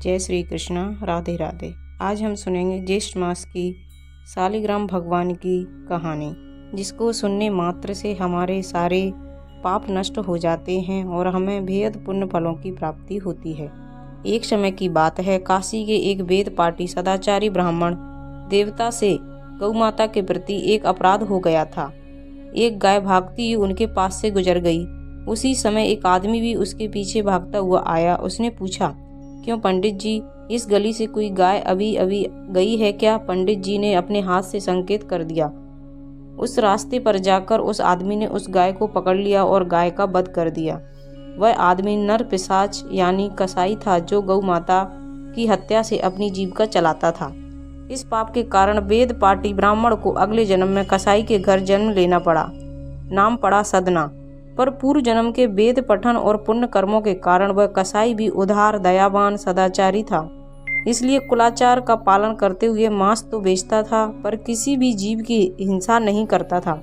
जय श्री कृष्णा। राधे राधे। आज हम सुनेंगे ज्येष्ठ मास की शालिग्राम भगवान की कहानी, जिसको सुनने मात्र से हमारे सारे पाप नष्ट हो जाते हैं और हमें बेहद पुण्य फलों की प्राप्ति होती है। एक समय की बात है, काशी के एक वेद पाठी सदाचारी ब्राह्मण देवता से गौ माता के प्रति एक अपराध हो गया था। एक गाय भागती हुई उनके पास से गुजर गई। उसी समय एक आदमी भी उसके पीछे भागता हुआ आया। उसने पूछा, क्यों पंडित जी, इस गली से कोई गाय अभी अभी गई है क्या? पंडित जी ने अपने हाथ से संकेत कर दिया। उस रास्ते पर जाकर उस आदमी ने उस गाय को पकड़ लिया और गाय का वध कर दिया। वह आदमी नर पिशाच यानी कसाई था, जो गौ माता की हत्या से अपनी जीविका चलाता था। इस पाप के कारण वेद पाठी ब्राह्मण को अगले जन्म में कसाई के घर जन्म लेना पड़ा। नाम पड़ा सदना। पर पूर्व जन्म के वेद पठन और पुण्य कर्मों के कारण वह कसाई भी उदार, दयावान, सदाचारी था। इसलिए कुलाचार का पालन करते हुए मांस तो बेचता था, पर किसी भी जीव की हिंसा नहीं करता था।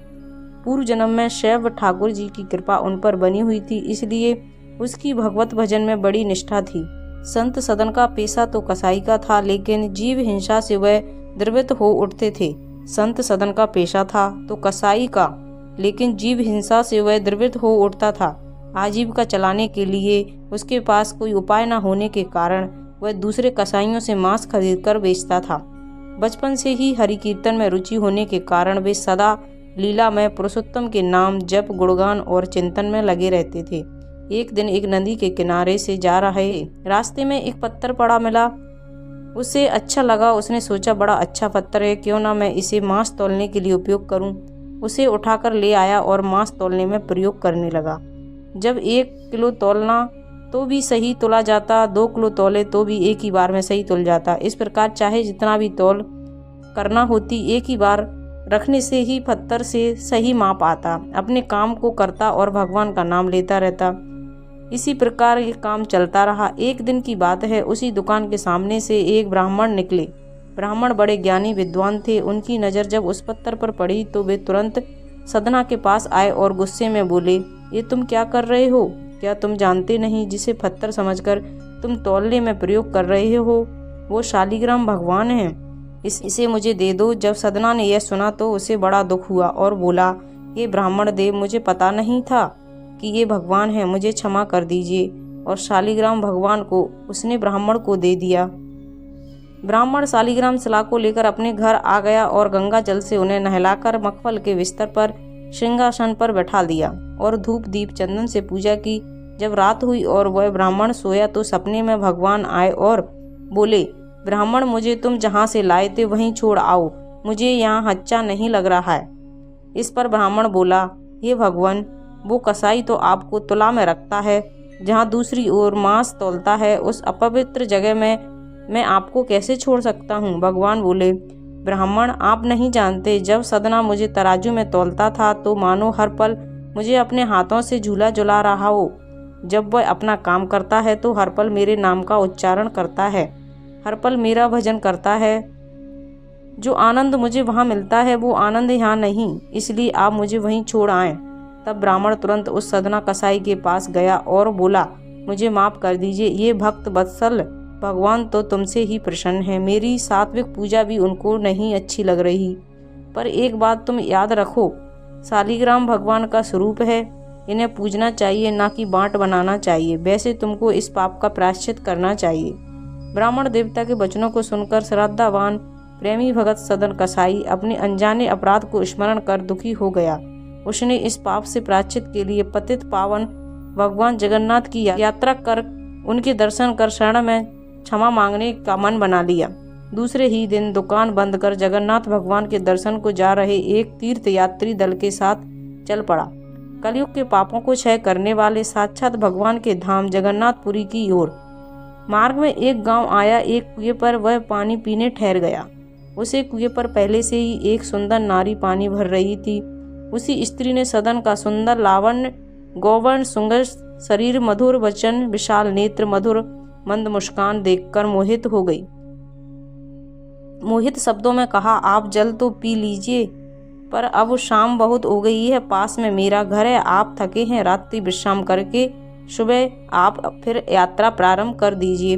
पूर्व जन्म में शैव ठाकुर जी की कृपा उन पर बनी हुई थी, इसलिए उसकी भगवत भजन में बड़ी निष्ठा थी। संत सदन का पेशा तो कसाई का था, लेकिन जीव हिंसा से वह द्रवित हो उठते थे। संत सदन का पेशा था तो कसाई का, लेकिन जीव हिंसा से वह द्रवित हो उठता था। आजीविका चलाने के लिए उसके पास कोई उपाय न होने के कारण वह दूसरे कसाईयों से मांस खरीदकर बेचता था। बचपन से ही हरि कीर्तन में रुचि होने के कारण वे सदा लीला में पुरुषोत्तम के नाम, जप, गुणगान और चिंतन में लगे रहते थे। एक दिन एक नदी के किनारे से जा रहे रास्ते में एक पत्थर पड़ा मिला। उसे अच्छा लगा। उसने सोचा, बड़ा अच्छा पत्थर है, क्यों ना मैं इसे मांस तौलने के लिए उपयोग करूं। उसे उठाकर ले आया और मांस तौलने में प्रयोग करने लगा। जब 1 किलो तौलना तो भी सही तोला जाता, 2 किलो तौले तो भी एक ही बार में सही तुल जाता। इस प्रकार चाहे जितना भी तौल करना होती, एक ही बार रखने से ही पत्थर से सही माप आता। अपने काम को करता और भगवान का नाम लेता रहता। इसी प्रकार ये काम चलता रहा। एक दिन की बात है, उसी दुकान के सामने से एक ब्राह्मण निकले। ब्राह्मण बड़े ज्ञानी विद्वान थे। उनकी नज़र जब उस पत्थर पर पड़ी तो वे तुरंत सदना के पास आए और गुस्से में बोले, ये तुम क्या कर रहे हो? क्या तुम जानते नहीं जिसे पत्थर समझकर तुम तौलने में प्रयोग कर रहे हो, वो शालिग्राम भगवान हैं। इसे मुझे दे दो। जब सदना ने यह सुना तो उसे बड़ा दुख हुआ और बोला, ये ब्राह्मण देव, मुझे पता नहीं था कि ये भगवान है, मुझे क्षमा कर दीजिए। और शालिग्राम भगवान को उसने ब्राह्मण को दे दिया। ब्राह्मण शालिग्राम शिला को लेकर अपने घर आ गया और गंगा जल से उन्हें नहलाकर मखमल के बिस्तर पर सिंहासन पर बैठा दिया और धूप दीप चंदन से पूजा की। जब रात हुई और वह ब्राह्मण सोया तो सपने में भगवान आए और बोले, ब्राह्मण, मुझे तुम जहाँ से लाए थे वहीं छोड़ आओ, मुझे यहाँ अच्छा नहीं लग रहा है। इस पर ब्राह्मण बोला, हे भगवान, वो कसाई तो आपको तुला में रखता है, जहाँ दूसरी ओर मांस तौलता है। उस अपवित्र जगह में मैं आपको कैसे छोड़ सकता हूँ? भगवान बोले, ब्राह्मण, आप नहीं जानते, जब सदना मुझे तराजू में तौलता था तो मानो हर पल मुझे अपने हाथों से झूला झुला रहा हो। जब वह अपना काम करता है तो हर पल मेरे नाम का उच्चारण करता है, हर पल मेरा भजन करता है। जो आनंद मुझे वहाँ मिलता है वो आनंद यहाँ नहीं, इसलिए आप मुझे वहीं छोड़ आएं। तब ब्राह्मण तुरंत उस सदना कसाई के पास गया और बोला, मुझे माफ कर दीजिए, ये भक्त वत्सल भगवान तो तुमसे ही प्रसन्न है। मेरी सात्विक पूजा भी उनको नहीं अच्छी लग रही। पर एक बात तुम याद रखो, शालिग्राम भगवान का स्वरूप है, इन्हें पूजना चाहिए, ना कि बांट बनाना चाहिए। वैसे तुमको इस पाप का प्रायश्चित करना चाहिए। ब्राह्मण देवता के वचनों को सुनकर श्रद्धावान प्रेमी भगत सदन कसाई अपने अनजाने अपराध को स्मरण कर दुखी हो गया। उसने इस पाप से प्रायश्चित के लिए पतित पावन भगवान जगन्नाथ की यात्रा कर उनके दर्शन कर शरण में क्षमा मांगने का मन बना लिया। दूसरे ही दिन दुकान बंद कर जगन्नाथ भगवान के दर्शन को जा रहे एक तीर्थ यात्री दल के साथ चल पड़ा। कलयुग के पापों को क्षय करने वाले साक्षात भगवान के धाम जगन्नाथपुरी की ओर। मार्ग में एक गांव आया। एक कुएं पर वह पानी पीने ठहर गया। उसे कुएं पर पहले से ही एक सुंदर नारी पानी भर रही थी। उसी स्त्री ने सदन का सुंदर लावण्य, गौवर्ण, सुंदर शरीर, मधुर वचन, विशाल नेत्र, मधुर मंद मुस्कान देखकर मोहित हो गई। मोहित शब्दों में कहा, आप जल तो पी लीजिए, पर अब शाम बहुत हो गई है, पास में मेरा घर है, आप थके हैं, रात्रि विश्राम करके सुबह आप फिर यात्रा प्रारंभ कर दीजिए।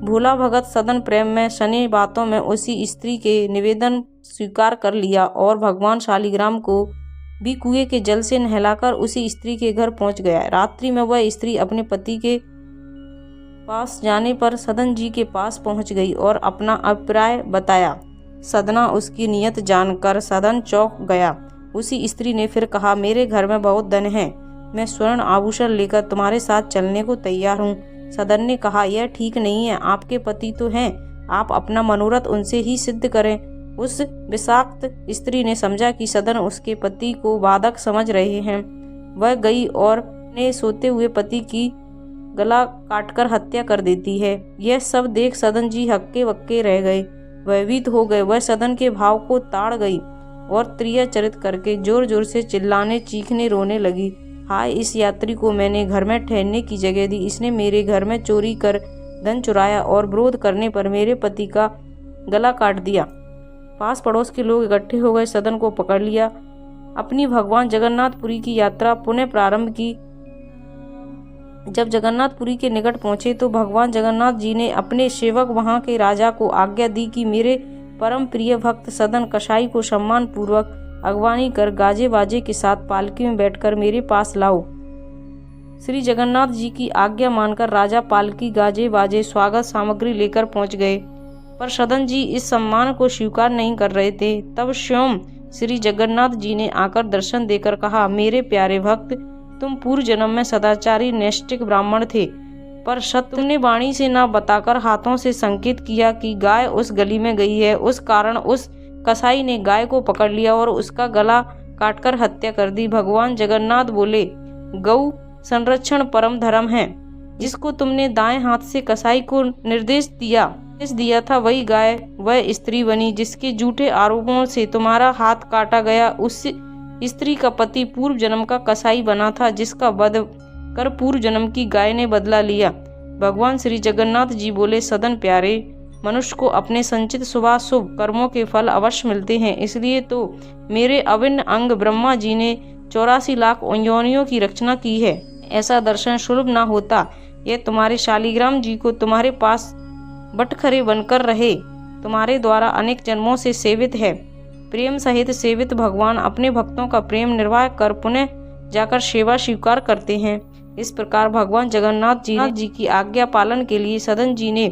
भोला भगत सदन प्रेम में सने बातों में उसी स्त्री के निवेदन स्वीकार कर लिया और भगवान शालिग्राम को भी कुएं के जल से नहलाकर उसी स्त्री के घर पहुंच गया। रात्रि में वह स्त्री अपने पति के पास जाने पर सदन जी के पास पहुंच गई और अपना अभिप्राय बताया। सदना उसकी नीयत जानकर सदन चौंक गया। उसी स्त्री ने फिर कहा, मेरे घर में बहुत धन है, मैं स्वर्ण आभूषण लेकर तुम्हारे साथ चलने को तैयार हूँ। सदन ने कहा, यह ठीक नहीं है, आपके पति तो हैं, आप अपना मनोरथ उनसे ही सिद्ध करें। उस विषाक्त स्त्री ने समझा कि सदन उसके पति को बाधक समझ रहे हैं। वह गई और अपने सोते हुए पति की गला काटकर हत्या कर देती है। यह सब देख सदन जी हक्के बक्के रह गए, भयभीत हो गए। वह सदन के भाव को ताड़ गई और त्रियाचरित करके जोर जोर से चिल्लाने, चीखने, रोने लगी। हाय, इस यात्री को मैंने घर में ठहरने की जगह दी, इसने मेरे घर में चोरी कर धन चुराया और विरोध करने पर मेरे पति का गला काट दिया। पास पड़ोस के लोग इकट्ठे हो गए, सदन को पकड़ लिया। अपनी भगवान जगन्नाथपुरी की यात्रा पुनः प्रारंभ की। जब जगन्नाथपुरी के निकट पहुंचे तो भगवान जगन्नाथ जी ने अपने सेवक वहां के राजा को आज्ञा दी कि मेरे परम प्रिय भक्त सदन कसाई को सम्मान पूर्वक अगवानी कर गाजे बाजे के साथ पालकी में बैठकर मेरे पास लाओ। श्री जगन्नाथ जी की आज्ञा मानकर राजा पालकी, गाजे बाजे, स्वागत सामग्री लेकर पहुंच गए, पर सदन जी इस सम्मान को स्वीकार नहीं कर रहे थे। तब स्वयं श्री जगन्नाथ जी ने आकर दर्शन देकर कहा, मेरे प्यारे भक्त, तुम पूर्व जन्म में सदाचारी नैष्ठिक ब्राह्मण थे, पर शत्रु ने वाणी से न बताकर हाथों से संकेत किया कि गाय उस गली में गई है। उस कारण उस कसाई ने गाय को पकड़ लिया और उसका गला काटकर हत्या कर दी। भगवान जगन्नाथ बोले, गौ संरक्षण परम धर्म है। जिसको तुमने दाएं हाथ से कसाई को निर्देश दिया था, वही गाय वह स्त्री बनी जिसके झूठे आरोपों से तुम्हारा हाथ काटा गया। उस स्त्री का पति पूर्व जन्म का कसाई बना था, जिसका वध कर पूर्व जन्म की गाय ने बदला लिया। भगवान श्री जगन्नाथ जी बोले, सदन प्यारे, मनुष्य को अपने संचित शुभाशुभ कर्मों के फल अवश्य मिलते हैं। इसलिए तो मेरे अभिन्न अंग ब्रह्मा जी ने 84 लाख योनियों की रचना की है। ऐसा दर्शन सुलभ न होता। यह तुम्हारे शालिग्राम जी को तुम्हारे पास बटखरे बनकर रहे, तुम्हारे द्वारा अनेक जन्मों से सेवित है। प्रेम सहित सेवित भगवान अपने भक्तों का प्रेम निर्वाह कर पुनः जाकर सेवा स्वीकार करते हैं। इस प्रकार भगवान जगन्नाथ जी की आज्ञा पालन के लिए सदन जी ने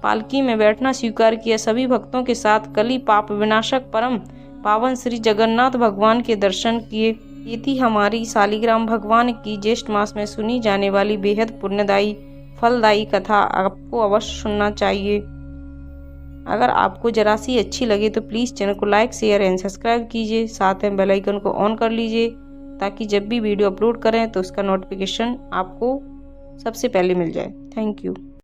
पालकी में बैठना स्वीकार किया। सभी भक्तों के साथ कली पाप विनाशक परम पावन श्री जगन्नाथ भगवान के दर्शन किए। ये थी हमारी शालिग्राम भगवान की ज्येष्ठ मास में सुनी जाने वाली बेहद पुण्यदायी फलदायी कथा। आपको अवश्य सुनना चाहिए। अगर आपको जरा सी अच्छी लगे तो प्लीज़ चैनल को लाइक, शेयर एंड सब्सक्राइब कीजिए। साथ में बेल आइकन को ऑन कर लीजिए ताकि जब भी वीडियो अपलोड करें तो उसका नोटिफिकेशन आपको सबसे पहले मिल जाए। Thank you.